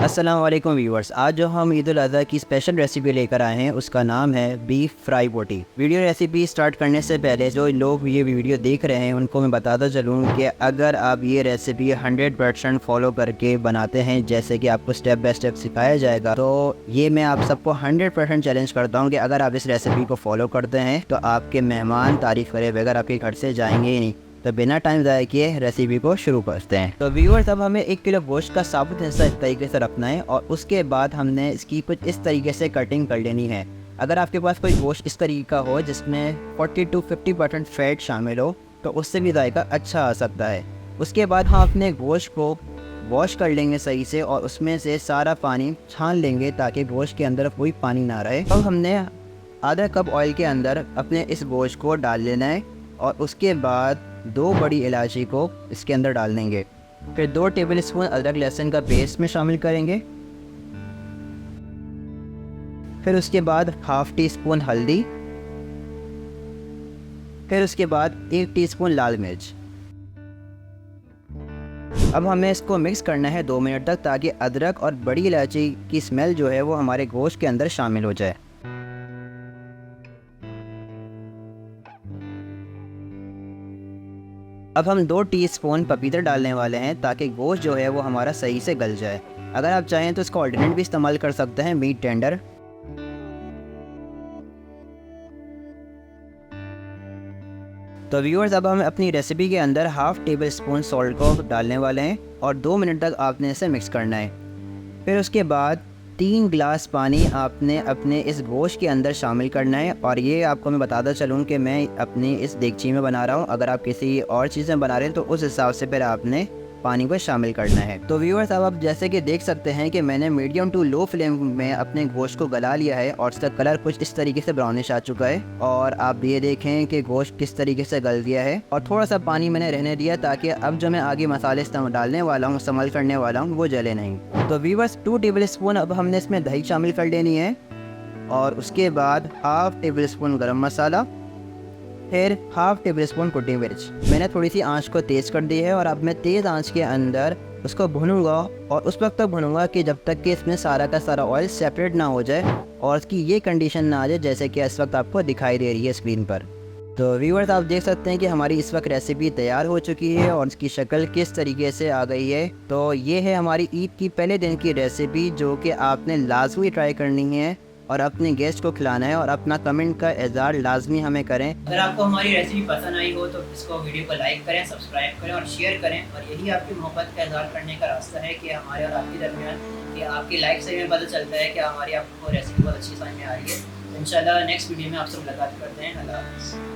अस्सलाम वालेकुम व्यूअर्स। आज जो हम ईद उल अज़हा की स्पेशल रेसिपी लेकर आए हैं उसका नाम है बीफ फ्राई बोटी। वीडियो रेसिपी स्टार्ट करने से पहले जो लोग ये वीडियो देख रहे हैं उनको मैं बताता चलूँ कि अगर आप ये रेसिपी 100% फॉलो करके बनाते हैं जैसे कि आपको स्टेप बाय स्टेप सिखाया जाएगा, तो ये मैं आप सबको 100% चैलेंज करता हूँ कि अगर आप इस रेसिपी को फॉलो करते हैं तो आपके मेहमान तारीफ़ करे बगैर आपके घर से जाएंगे ही नहीं। तो बिना टाइम ज़ाया किए रेसिपी को शुरू करते हैं। तो व्यूअर्स, अब हमें 1 किलो गोश्त का साबुत हिस्सा इस तरीके से रखना है और उसके बाद हमने इसकी कुछ इस तरीके से कटिंग कर लेनी है। अगर आपके पास कोई गोश्त इस तरीके का हो जिसमें 40 to 50% फैट शामिल हो तो उससे भी जायका अच्छा आ सकता है। उसके बाद हम अपने गोश्त को वॉश कर लेंगे सही से और उसमें से सारा पानी छान लेंगे ताकि गोश्त के अंदर कोई पानी ना रहे। अब हमने आधा कप ऑयल के अंदर अपने इस गोश्त को डाल लेना है और उसके बाद 2 बड़ी इलायची को इसके अंदर डाल देंगे। फिर 2 टेबलस्पून अदरक लहसुन का पेस्ट में शामिल करेंगे। फिर उसके बाद हाफ टी स्पून हल्दी। फिर उसके बाद 1 टीस्पून लाल मिर्च। अब हमें इसको मिक्स करना है 2 मिनट तक ताकि अदरक और बड़ी इलायची की स्मेल जो है वो हमारे गोश्त के अंदर शामिल हो जाए। अब हम 2 टीस्पून पपीता डालने वाले हैं ताकि गोश्त जो है वो हमारा सही से गल जाए। अगर आप चाहें तो इसका ऑल्टरनेट भी इस्तेमाल कर सकते हैं, मीट टेंडर। तो व्यूअर्स, अब हम अपनी रेसिपी के अंदर हाफ टेबल स्पून सॉल्ट को डालने वाले हैं और 2 मिनट तक आपने इसे मिक्स करना है। फिर उसके बाद 3 गिलास पानी आपने अपने इस गोश्त के अंदर शामिल करना है। और ये आपको मैं बताता चलूँ कि मैं अपनी इस देगची में बना रहा हूँ। अगर आप किसी और चीज़ में बना रहे हैं तो उस हिसाब से फिर आपने पानी को शामिल करना है। तो व्यूअर्स, अब आप जैसे कि देख सकते हैं कि मैंने मीडियम टू लो फ्लेम में अपने गोश्त को गला लिया है और इसका कलर कुछ इस तरीके से ब्राउनिश आ चुका है। और आप ये देखें कि गोश्त किस तरीके से गल गया है और थोड़ा सा पानी मैंने रहने दिया ताकि अब जो मैं आगे मसाले डालने वाला हूँ, इस्तेमाल करने वाला हूँ, वो जले नहीं। तो व्यूअर्स, 2 टेबल स्पून अब हमने इसमें दही शामिल कर लेनी है और उसके बाद हाफ टेबल स्पून गर्म मसाला, फिर हाफ टेबल स्पून कुटी मिर्च। मैंने थोड़ी सी आंच को तेज़ कर दी है और अब मैं तेज़ आंच के अंदर उसको भूनूंगा और उस वक्त तक भूनूंगा कि जब तक कि इसमें सारा का सारा ऑयल सेपरेट ना हो जाए और इसकी ये कंडीशन ना आ जाए जैसे कि इस वक्त आपको दिखाई दे रही है स्क्रीन पर। तो व्यूअर्स, आप देख सकते हैं कि हमारी इस वक्त रेसिपी तैयार हो चुकी है और इसकी शक्ल किस तरीके से आ गई है। तो ये है हमारी ईद की पहले दिन की रेसिपी जो कि आपने लाजमी ट्राई करनी है और अपने गेस्ट को खिलाना है और अपना कमेंट का इज़हार लाजमी हमें करें। अगर आपको हमारी रेसिपी पसंद आई हो तो इसको वीडियो को लाइक करें, सब्सक्राइब करें और शेयर करें। और यही आपकी मोहब्बत का इज़हार करने का रास्ता है कि हमारे और आपके दरमियान कि आपकी लाइक से हमें पता चलता है कि हमारी आपको रेसिपी बहुत अच्छी समझ में आ रही है। इंशाल्लाह नेक्स्ट वीडियो में आपसे मुलाकात करते हैं। अल्लाह हाफ़िज़।